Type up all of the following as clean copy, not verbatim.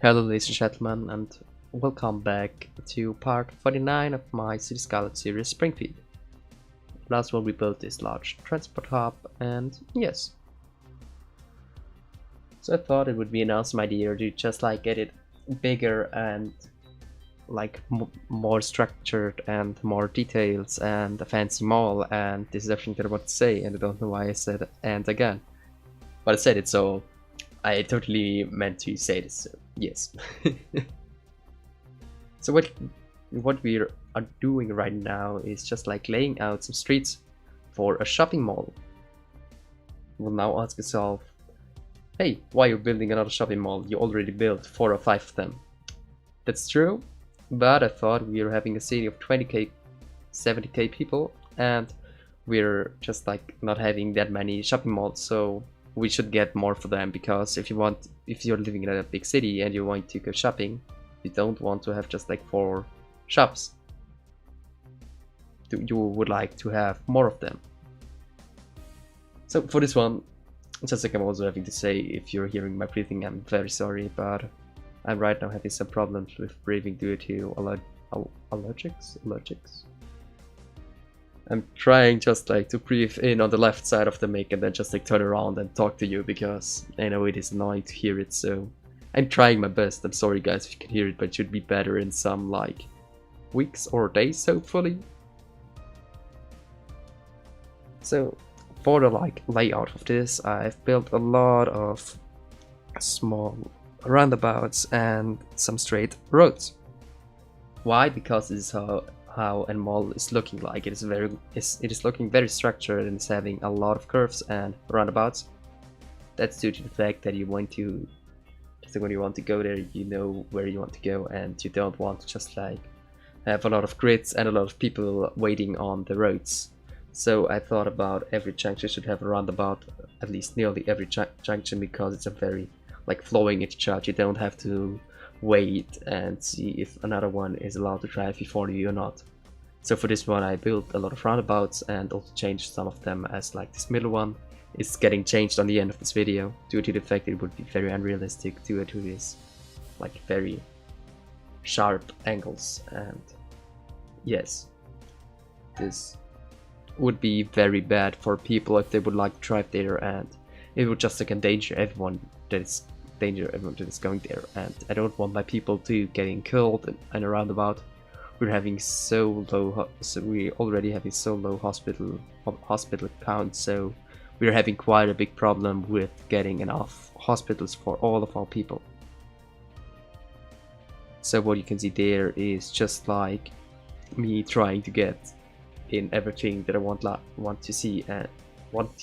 Hello, ladies and gentlemen, and welcome back to part 49 of my City Skylines series Springfield. Last one we built this large transport hub, and yes. So I thought it would be an awesome idea to just like get it bigger and like more structured and more details and a fancy mall, and this is everything that I want to say, and I don't know why I said and again. But I said it, so I totally meant to say this, so yes. So what we are doing right now is just like laying out some streets for a shopping mall. We'll now ask yourself, hey, why are you building another shopping mall? You already built 4 or 5 of them. That's true, but I thought we were having a city of 20k, 70k people, and we're just like not having that many shopping malls, so we should get more for them, because if you're living in a big city and you want to go shopping, you don't want to have just like 4 shops. You would like to have more of them. So for this one, just like I'm also having to say, if you're hearing my breathing, I'm very sorry, but I'm right now having some problems with breathing due to allergics. I'm trying just like to breathe in on the left side of the mic and then just like turn around and talk to you, because I know it is annoying to hear it, so I'm trying my best. I'm sorry guys if you can hear it, but it should be better in some like weeks or days, hopefully. So for the like layout of this, I've built a lot of small roundabouts and some straight roads. Why? Because this is how a mall is looking like. It is looking very structured and it's having a lot of curves and roundabouts. That's due to the fact that you want to, just like when you want to go there, you know where you want to go, and you don't want to just like have a lot of grids and a lot of people waiting on the roads. So I thought about every junction should have a roundabout, at least nearly every junction, because it's a very like flowing interchange. You don't have to wait and see if another one is allowed to drive before you or not. So for this one I built a lot of roundabouts and also changed some of them, as like this middle one is getting changed on the end of this video due to the fact that it would be very unrealistic due to this like very sharp angles, and yes, this would be very bad for people if they would like to drive there, and it would just like endanger everyone that is going there, and I don't want my people to getting killed and a roundabout. We're having so we already having so low hospital count, so we're having quite a big problem with getting enough hospitals for all of our people. So what you can see there is just like me trying to get in everything that I want to see and want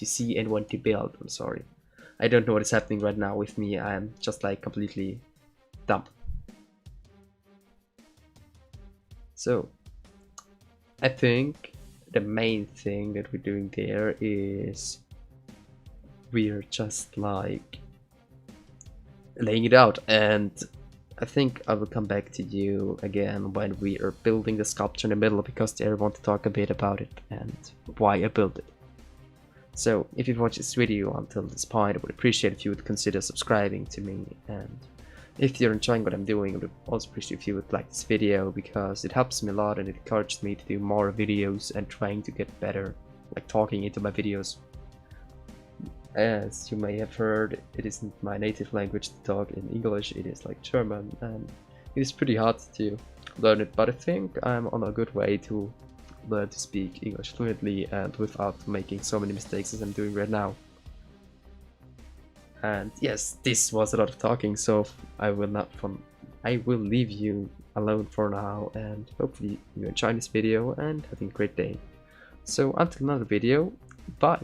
to build. I'm sorry, I don't know what is happening right now with me. I'm just like completely dumb. So I think the main thing that we're doing there is we're just like laying it out, and I think I will come back to you again when we are building the sculpture in the middle, because there I want to talk a bit about it and why I built it. So if you've watched this video until this point, I would appreciate if you would consider subscribing to me, and if you're enjoying what I'm doing, I would also appreciate if you would like this video, because it helps me a lot and it encourages me to do more videos and trying to get better, like talking into my videos. As you may have heard, it isn't my native language to talk in English, it is like German, and it is pretty hard to learn it, but I think I'm on a good way to learn to speak English fluently and without making so many mistakes as I'm doing right now. And yes, this was a lot of talking, so I will leave you alone for now, and hopefully you enjoy this video and having a great day. So until another video, bye!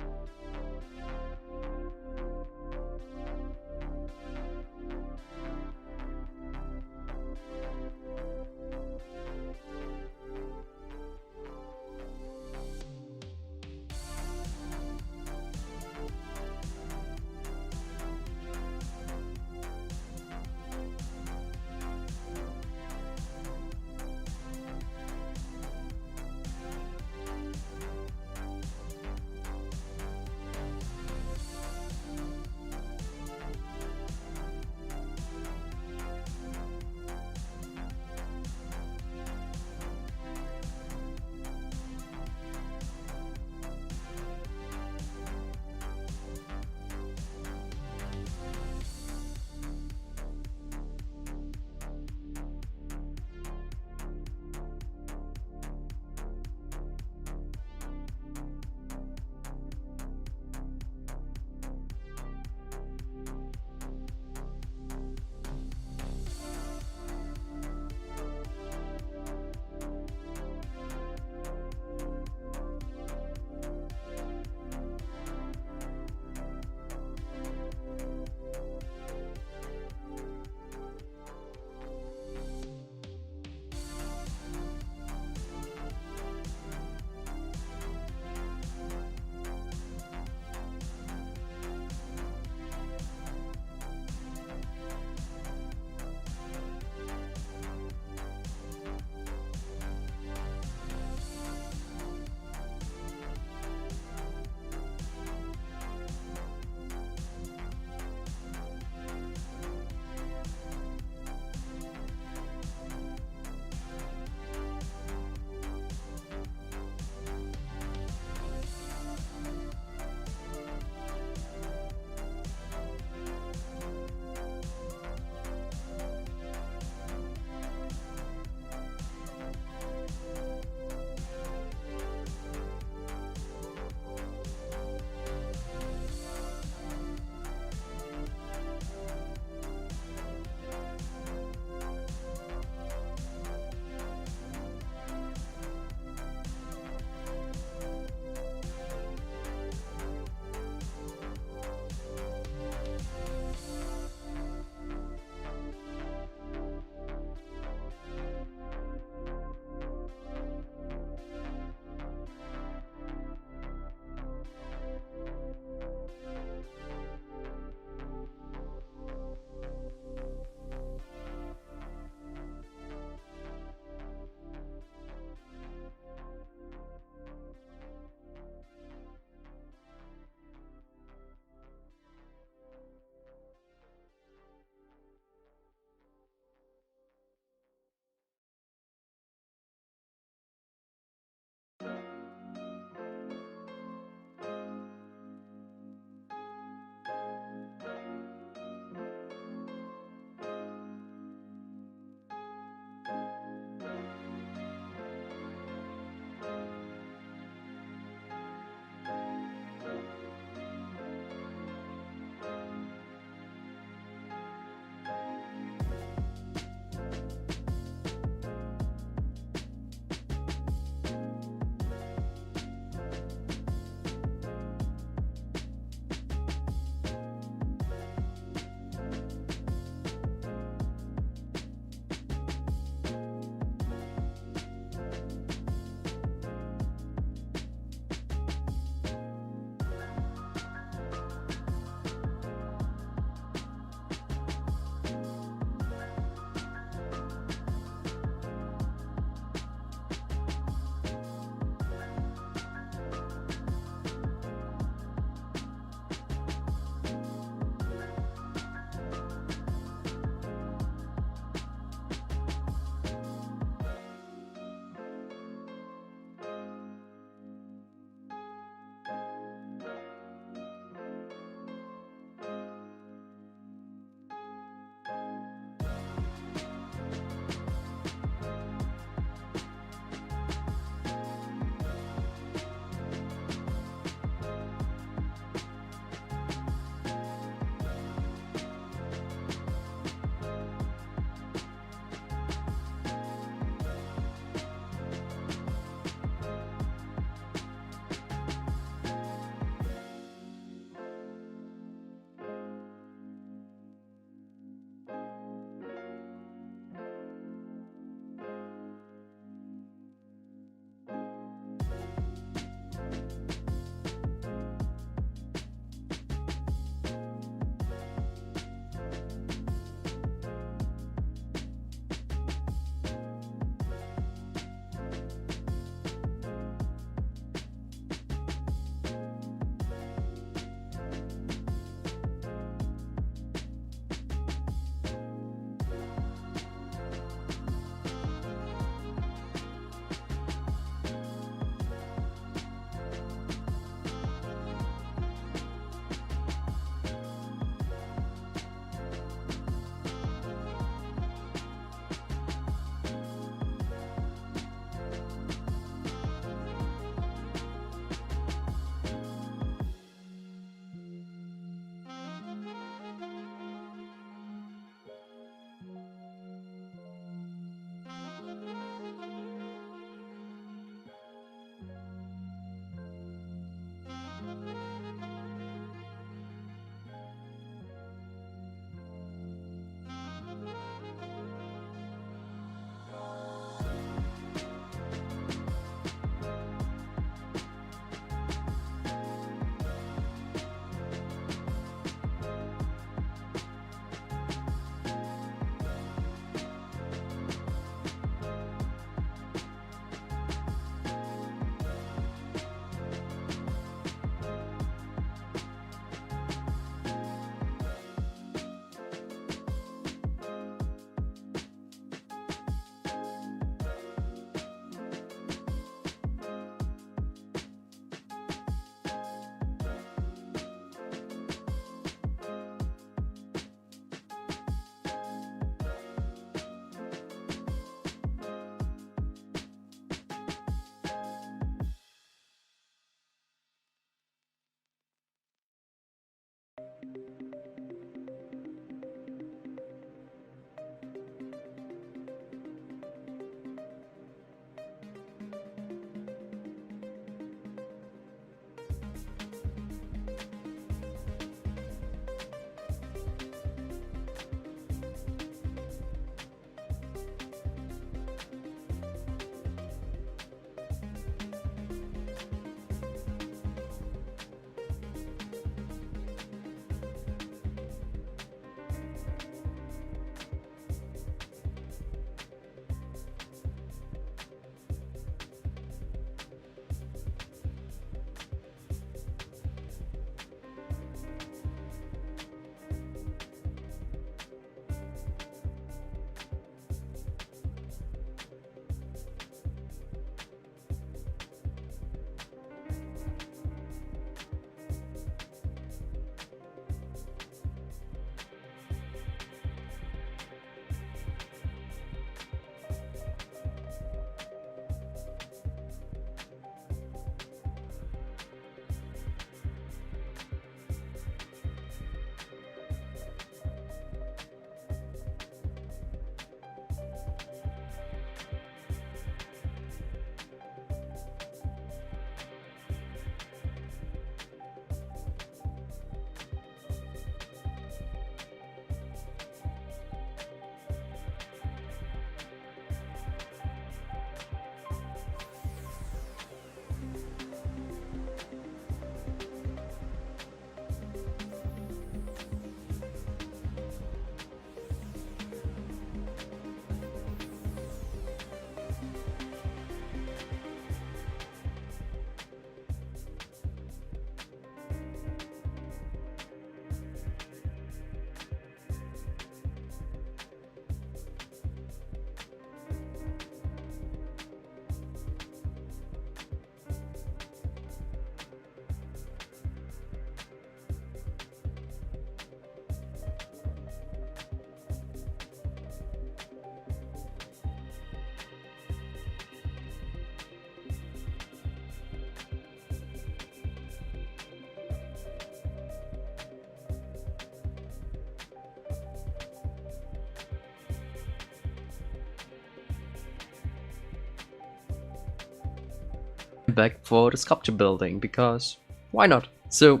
back for the sculpture building, because why not? So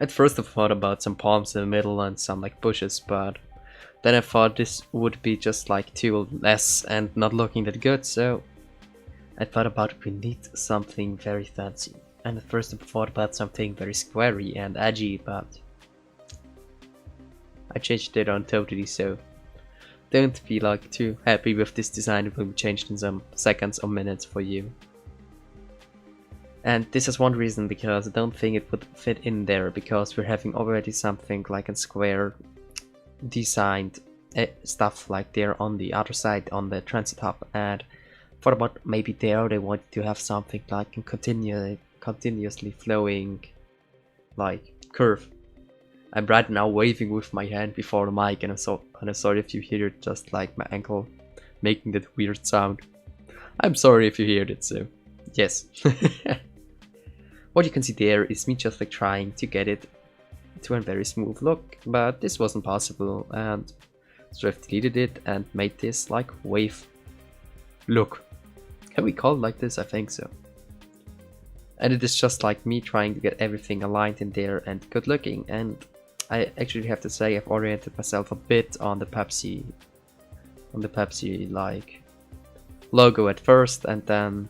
at first I thought about some palms in the middle and some like bushes, but then I thought this would be just like too less and not looking that good, so I thought about we need something very fancy. And at first I thought about something very squarey and edgy, but I changed it on totally, so don't be like too happy with this design. It will be changed in some seconds or minutes for you. And this is one reason, because I don't think it would fit in there, because we're having already something like a square designed stuff like there on the other side on the transit hub, and thought about maybe there they wanted to have something like a continuously flowing like curve. I'm right now waving with my hand before the mic, and I'm sorry if you hear it, just like my ankle making that weird sound. I'm sorry if you heard it, so yes. What you can see there is me just like trying to get it to a very smooth look, but this wasn't possible, and so I've deleted it and made this like wave look. Can we call it like this? I think so. And it is just like me trying to get everything aligned in there and good looking, and I actually have to say I've oriented myself a bit on the Pepsi like logo at first, and then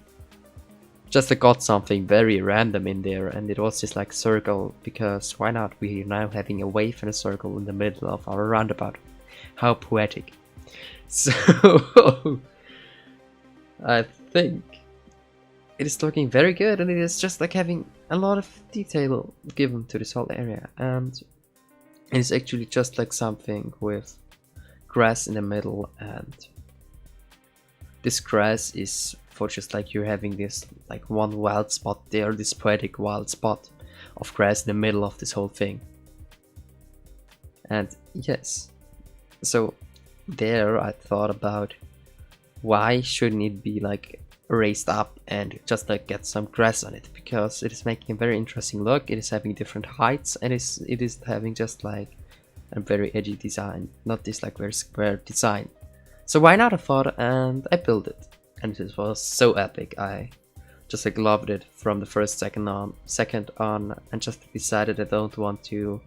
just I got something very random in there, and it was just like circle, because why not? We're now having a wave and a circle in the middle of our roundabout. How poetic. So I think it is looking very good, and it is just like having a lot of detail given to this whole area, and it's actually just like something with grass in the middle, and this grass is for just like you're having this like one wild spot there, this poetic wild spot of grass in the middle of this whole thing. And yes, so there I thought about why shouldn't it be like raised up and just like get some grass on it, because it is making a very interesting look. It is having different heights, and it is having just like a very edgy design, not this like very square design. So why not, I thought, and I built it, and it was so epic. I just like loved it from the first second on, and just decided I don't want to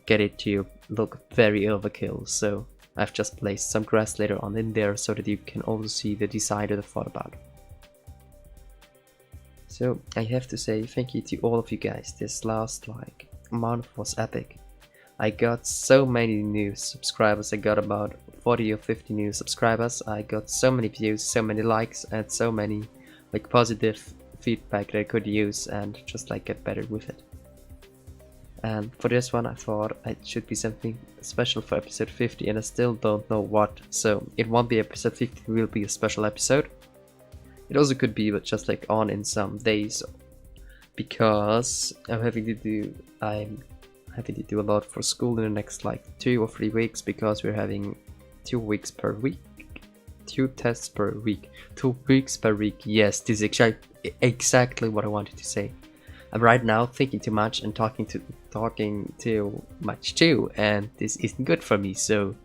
get it to look very overkill, so I've just placed some grass later on in there so that you can also see the design that I thought about. So I have to say thank you to all of you guys. This last like month was epic. I got so many new subscribers. I got about 40 or 50 new subscribers. I got so many views, so many likes, and so many like positive feedback that I could use and just like get better with it. And for this one I thought it should be something special for episode 50, and I still don't know what. So it won't be episode 50, it will be a special episode. It also could be but just like on in some days, because I'm having to do a lot for school in the next like 2 or 3 weeks, because we're having 2 weeks per week, 2 tests per week, 2 weeks per week. Yes, this is exactly what I wanted to say. I'm right now thinking too much and talking too much too, and this isn't good for me, so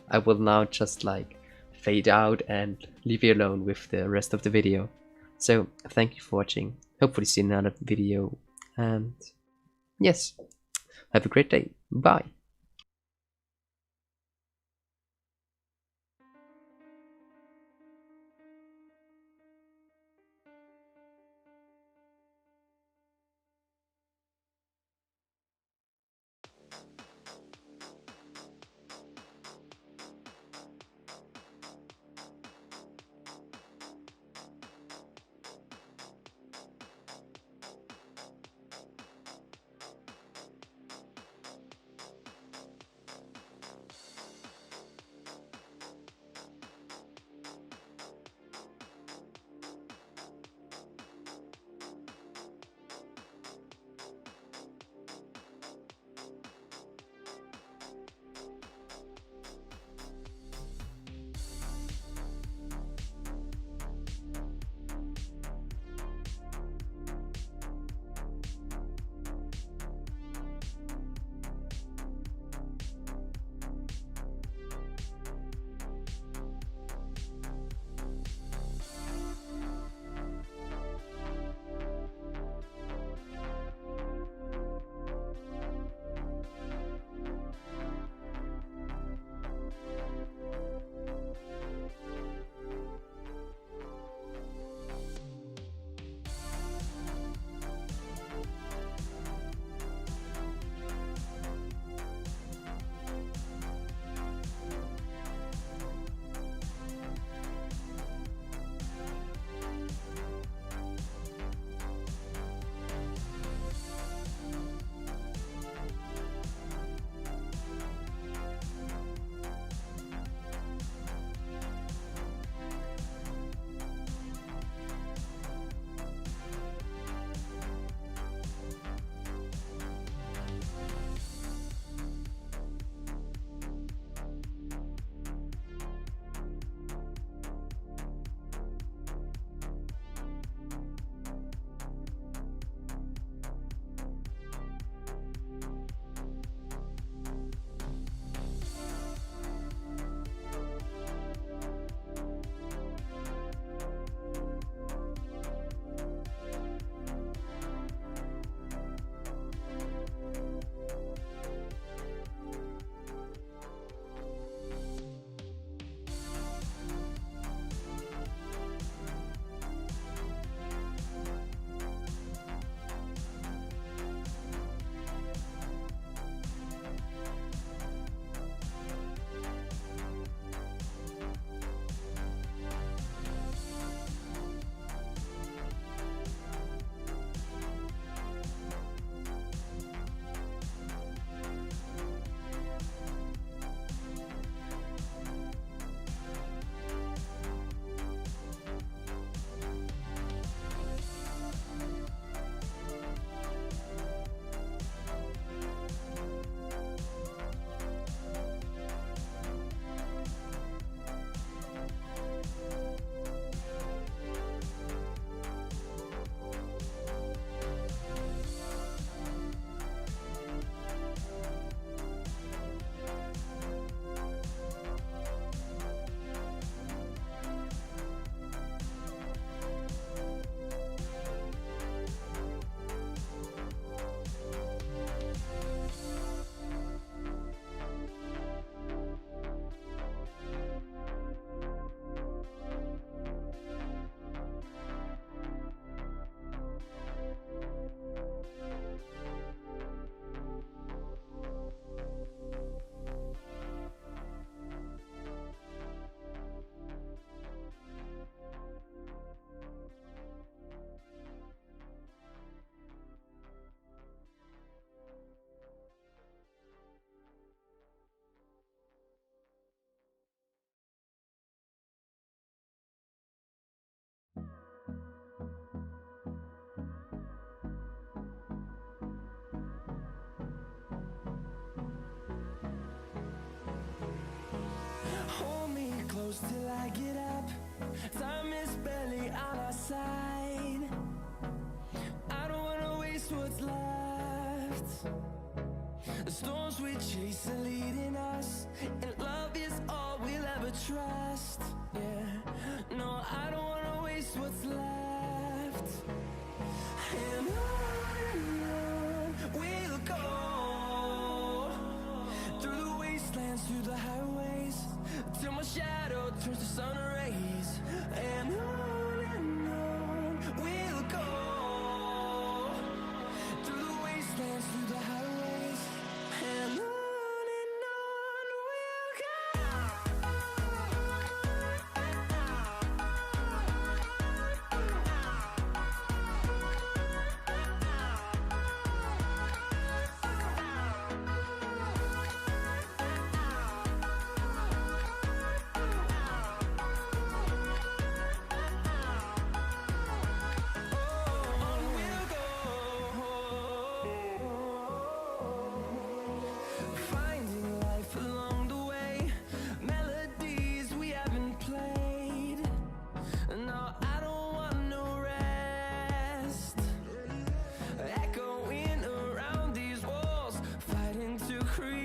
I will now just like fade out and leave you alone with the rest of the video. So thank you for watching, hopefully see another video, and yes, have a great day, bye. close till I get up. Time is barely on our side. I don't wanna waste what's left. The storms we chase are leading us, and love is all we'll ever trust. Yeah.